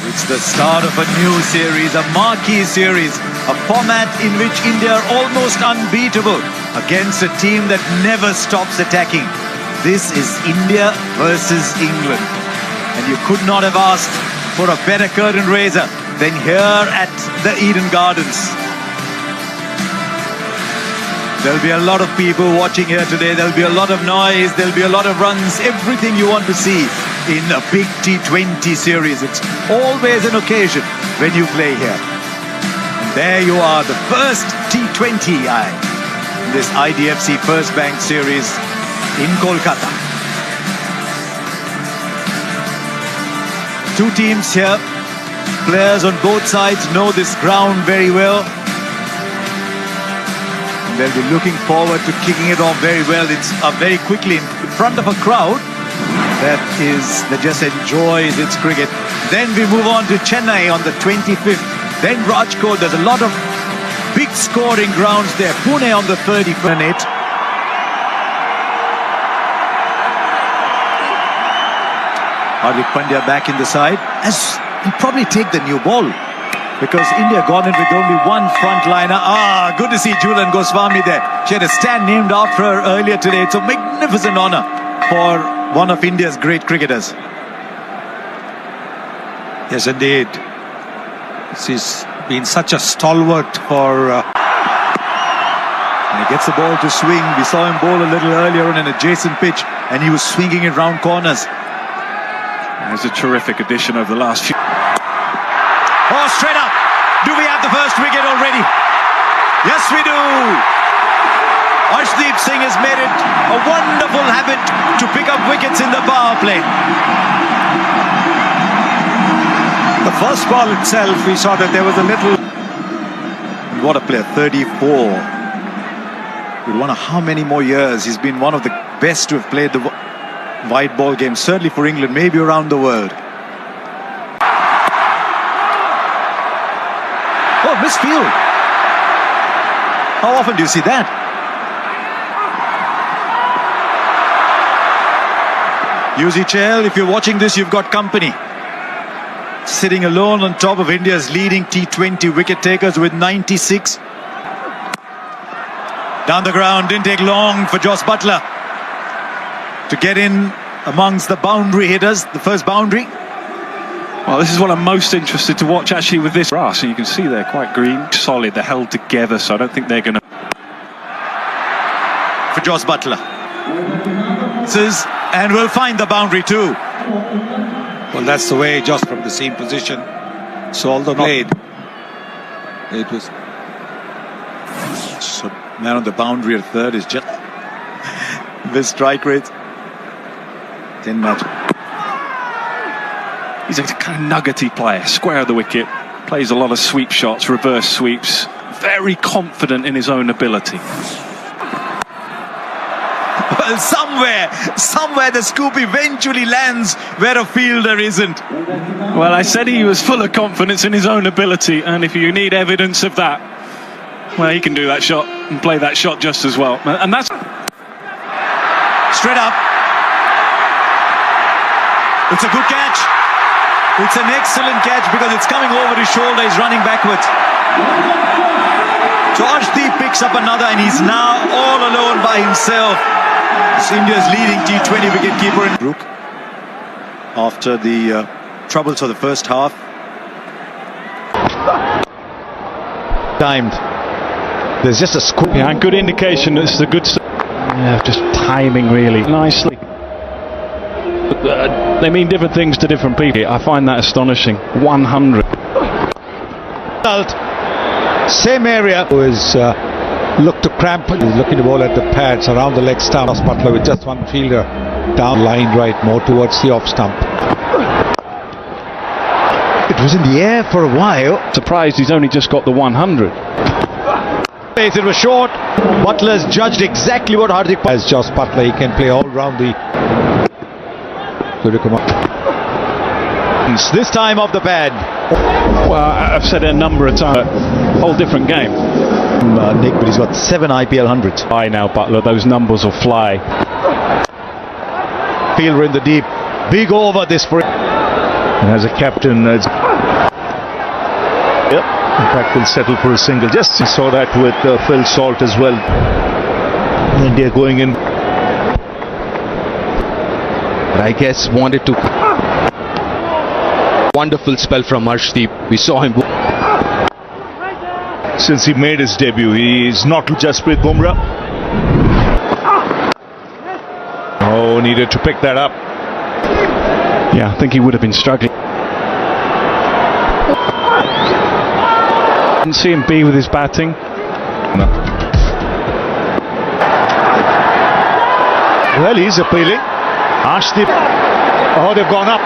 It's the start of a new series, a marquee series, a format in which India are almost unbeatable against a team that never stops attacking. This is India versus England. And you could not have asked for a better curtain raiser than here at the Eden Gardens. There'll be a lot of people watching here today. There'll be a lot of noise. There'll be a lot of runs. Everything you want to see in a big T20 series. It's always an occasion when you play here. And there you are, the first T20i in this IDFC First Bank series in Kolkata. Two teams here. Players on both sides know this ground very well. And they'll be looking forward to kicking it off very well. It's very quickly in front of a crowd that just enjoys its cricket. Then we move on to Chennai on the 25th. Then Rajkot. There's a lot of big scoring grounds there. Pune on the 31st. Hardik Pandya back in the side. As he'll probably take the new ball because India gone in with only one frontliner. Good to see Julan Goswami there. She had a stand named after her earlier today. It's a magnificent honor for one of India's great cricketers. Yes, indeed. She's been such a stalwart for... And he gets the ball to swing. We saw him bowl a little earlier on an adjacent pitch and he was swinging it round corners. It's a terrific addition over the last few... Oh, straight up! Do we have the first wicket already? Yes, we do! Arshdeep Singh has made it a wonderful habit to pick up wickets in the power play. The first ball itself, we saw that there was a little... What a player, 34. With one of how many more years? He's been one of the best to have played the wide ball game, certainly for England, maybe around the world. Oh, misfield. How often do you see that? Yuzi Chahal, if you're watching this, you've got company. Sitting alone on top of India's leading T20 wicket takers with 96. Down the ground, didn't take long for Jos Buttler to get in amongst the boundary hitters, the first boundary. Well, this is what I'm most interested to watch actually with this grass. And you can see they're quite green, solid, they're held together, so I don't think they're going to... For Jos Buttler. And we'll find the boundary too. Well, that's the way, just from the seam position. So although played, it was... So man on the boundary at third is just... This strike rate. 10 match. He's a kind of nuggety player, square of the wicket, plays a lot of sweep shots, reverse sweeps, very confident in his own ability. Well, somewhere the scoop eventually lands where a fielder isn't. Well, I said he was full of confidence in his own ability, and if you need evidence of that, well, he can do that shot and play that shot just as well. And that's... Straight up. It's a good catch. It's an excellent catch because it's coming over his shoulder. He's running backwards. So Arshdeep picks up another and he's now all alone by himself. It's India's leading T20 wicketkeeper in Brook. After the troubles of the first half. Timed. There's just a scoop. Yeah, good indication this is a good... Yeah, just timing really nicely. They mean different things to different people. I find that astonishing. 100. Same area. Who is looked to cramp. He's looking to bowl at the pads around the leg stump. Jos Buttler with just one fielder down line right, more towards the off stump. It was in the air for a while. Surprised he's only just got the 100. It was short. Butler's judged exactly what Hardik... As Jos Buttler, he can play all round the... This time off the pad. Well, I've said it a number of times. Whole different game. Nick, but he's got 7 IPL 100s. Now, Buttler, those numbers will fly. Fielder in the deep. Big over this for him. And as a captain, Yep. In fact, will settle for a single. Just saw that with Phil Salt as well. India going in. But I guess wanted to. Wonderful spell from Arshdeep. We saw him. Since he made his debut, he is not just with Bumrah. Oh, needed to pick that up. Yeah, I think he would have been struggling. Didn't see him be with his batting. No. Well, he's appealing. Arshdeep. Oh, they've gone up.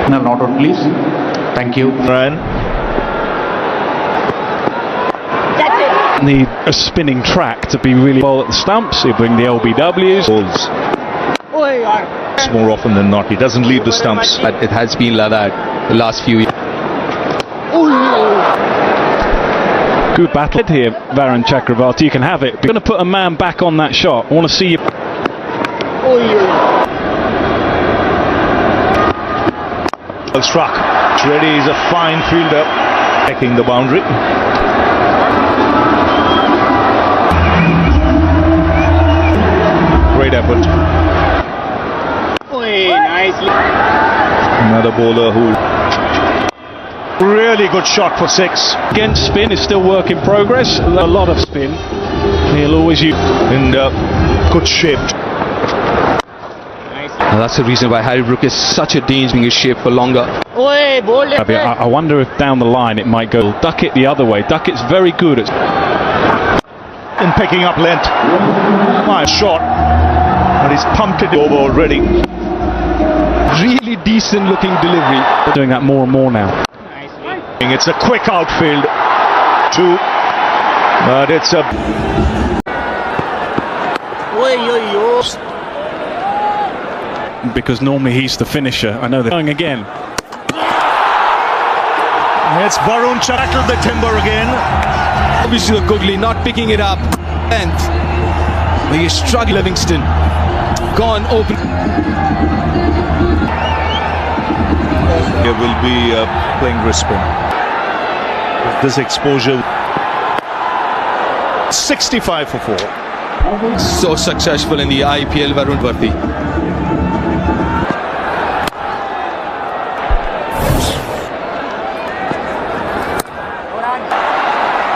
No, not out, please. Thank you. Ryan. Need a spinning track to be really well at the stumps. He'll bring the LBWs. Balls. More often than not, he doesn't leave the stumps. But it has been like that the last few years. Good battle here, Varun Chakravarti. You can have it. You're going to put a man back on that shot. I want to see you. Well struck. Reddy is a fine fielder, taking the boundary. Great effort. Another bowler who really good shot for 6. Again, spin is still work in progress. A lot of spin. He'll always use. In good shape. And that's the reason why Harry Brook is such a danger in his shape for longer. I wonder if down the line it might go Duckett the other way. Duckett's very good at. In picking up length. Nice shot. And he's pumped it over already. Really decent looking delivery. They're doing that more and more now. It's a quick outfield. 2. But it's a. Because normally he's the finisher. I know they're going again. It's Varun tackled the timber again. Obviously Googly not picking it up. And he struggling. Livingston gone open. He will be playing Brisbane. This exposure. 65 for 4. So successful in the IPL, Varun Varti.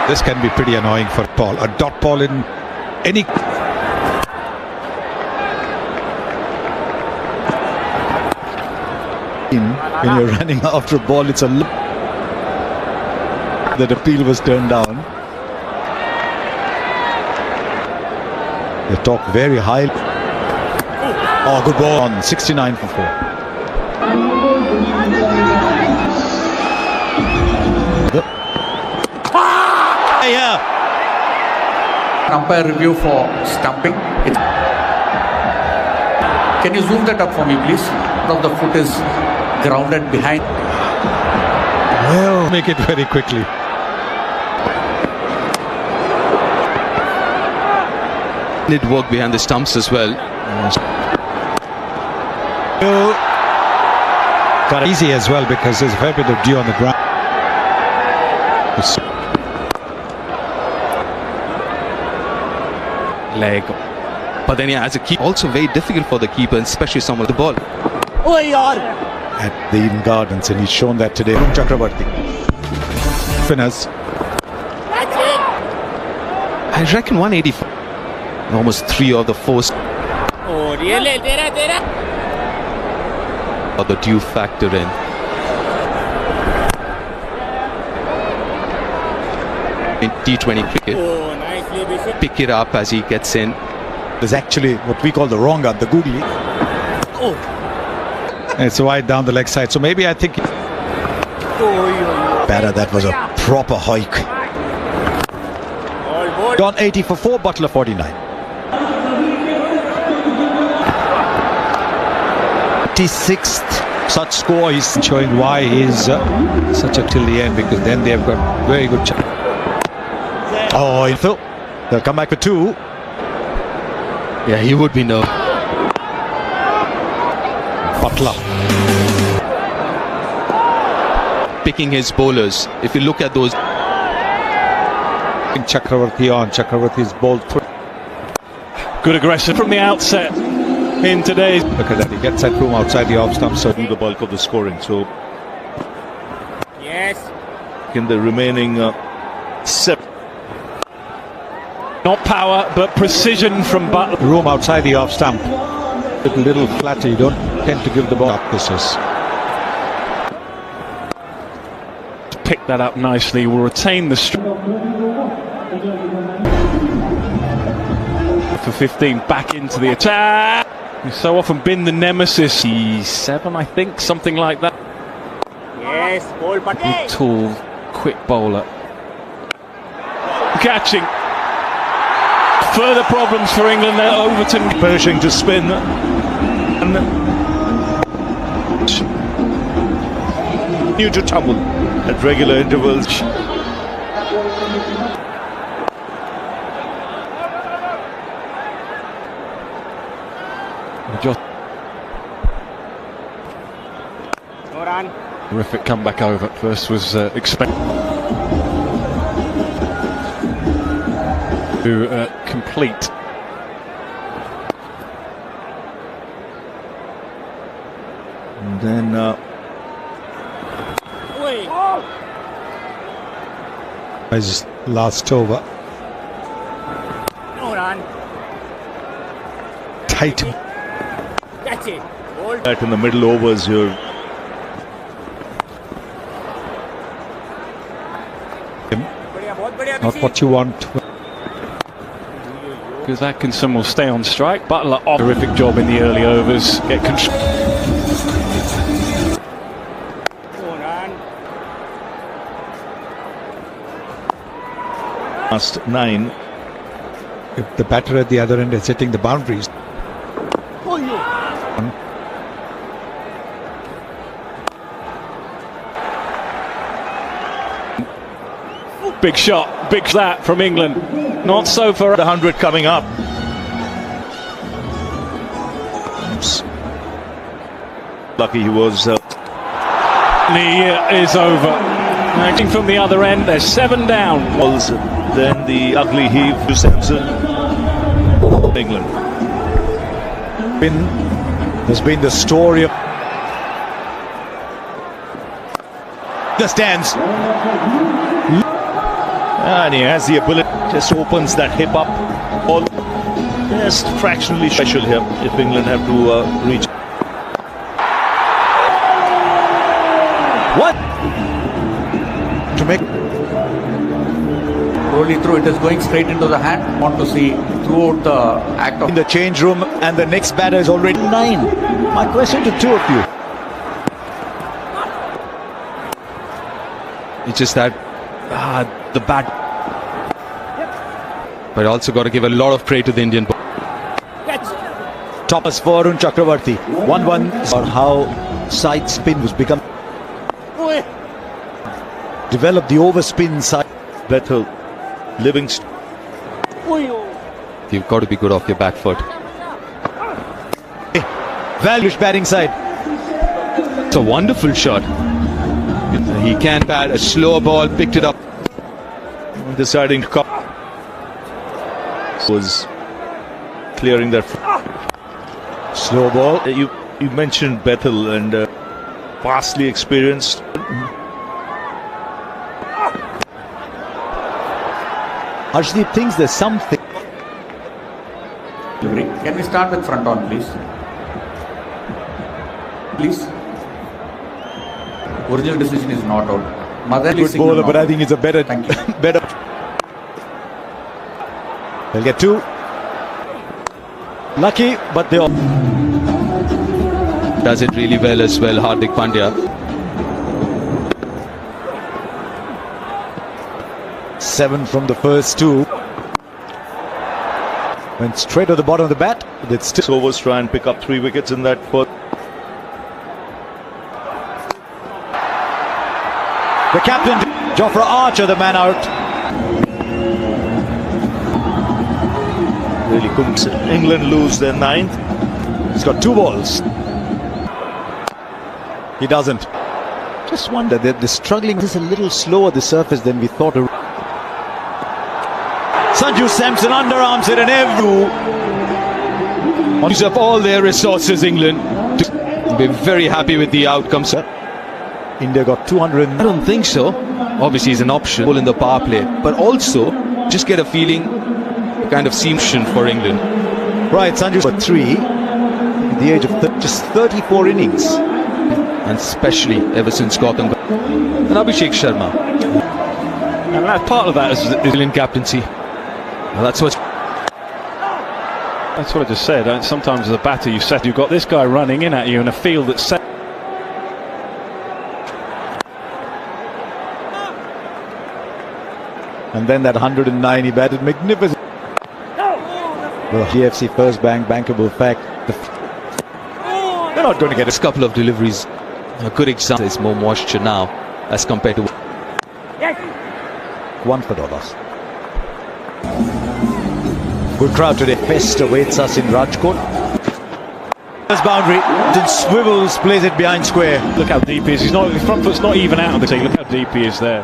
This can be pretty annoying for Paul. A dot ball in any. When you're running after a ball, it's a. That appeal was turned down. They talk very high. Oh, good ball on 69 for 4. Yeah. Umpire review for stumping. Can you zoom that up for me, please? Now the foot is grounded behind. Well, make it very quickly. Did work behind the stumps as well. Got it easy as well because there's a fair bit of dew on the ground. Leg. But then yeah, as a keeper, also very difficult for the keeper, especially someone with the ball. At the Eden Gardens, and he's shown that today. Chakravarti. Spinners. I reckon 184. Almost 3 of the 4. Or the dew factor in. In T20 cricket. Pick it up as he gets in. There's actually what we call the wrong arm, the googly. And it's wide down the leg side. So maybe I think. Better, that was a proper hike. Gone 80 for 4, Butler 49. 56th such score is showing why he's such a till the end, because then they've got very good chance. Oh, Phil, they'll come back for 2. Yeah, he would be no. Butler. picking his bowlers. If you look at those. Chakravarti on. Chakravarti's bowled through. Good aggression from the outset in today's. Look at that. He gets that room outside the off stump. So Do the bulk of the scoring. So Yes. in the remaining 7. Not power, but precision from Butler. room outside the off stump. A little flatter. You don't tend to give the ball up. This is. Pick that up nicely. Will retain the for 15 back into the attack. He's so often been the nemesis. He's 7, I think, something like that. Yes. Ball Good, Patel. tall, quick bowler. Catching. Further problems for England there. Overton. Perishing to spin. New to tumble at regular intervals. Just No run. terrific comeback over. First was expected to complete. And then His last over. No run. Tight. Catch it. Ball. that in the middle overs here. बढ़िया, बहुत बढ़िया, Not Abhishek. what you want. Because Atkinson will stay on strike. Butler off. Terrific job in the early overs. Get control. No run. Last 9. If the batter at the other end is hitting the boundaries. Big shot. Big flat from England. Not so for The 100 coming up. Oops. Lucky he was. Nair is over. Acting from the other end. There's 7 down. Balls, then the ugly heave to Samson. England. Has been the story of the stands. And he has the ability, just opens that hip up. All just fractionally special here if England have to reach. What? To make Rolly through, it is going straight into the hand. Want to see throughout the act of in the change room, and the next batter is already 9. My question to two of you. It's just that the bat. But also got to give a lot of credit to the Indian ball. Thomas for Arun Chakravarti. 1-1 or how side spin was become. Develop the overspin side. Bethel, Livingston. You've got to be good off your back foot. Valuish batting side. It's a wonderful shot. He can bat a slow ball, picked it up. Deciding to come. Was clearing that. Slow ball. You mentioned Bethel and vastly experienced. Arshdeep thinks there's something. Can we start with front on, please? Please. Original decision is not out. Motherly Good signal bowler, not but I out. think it's a better, Thank you. better. They'll get 2. Lucky, but they all. Does it really well as well, Hardik Pandya. 7 from the first 2. Went straight to the bottom of the bat. It's still Overs try and pick up 3 wickets in that first. the captain, Jofra Archer, the man out. Really couldn't. England lose their 9th. He's got 2 balls. He doesn't. just wonder that they're struggling. This is a little slower the surface than we thought. Sanju Samson underarms it and every. Use up all their resources, England. Be very happy with the outcome, sir. India got 200. I don't think so. Obviously, he's an option in the power play, but also just get a feeling, kind of seamtion for England. Right, Sanju for 3 at the age of just 34 innings, and especially ever since Gautam and Abhishek Sharma. And that part of that is England captaincy. Well, that's what I just said. Sometimes as a batter, you've got this guy running in at you in a field that's set. and then that 109 he batted magnificent. The GFC first bankable fact. They're not going to get a couple of deliveries. A good example is more moisture now as compared to one for dollars. Good crowd today. Fest awaits us in Rajkot. First boundary, then swivels, plays it behind square. Look how deep he is. His front foot's not even out of the tee. Look how deep he is there.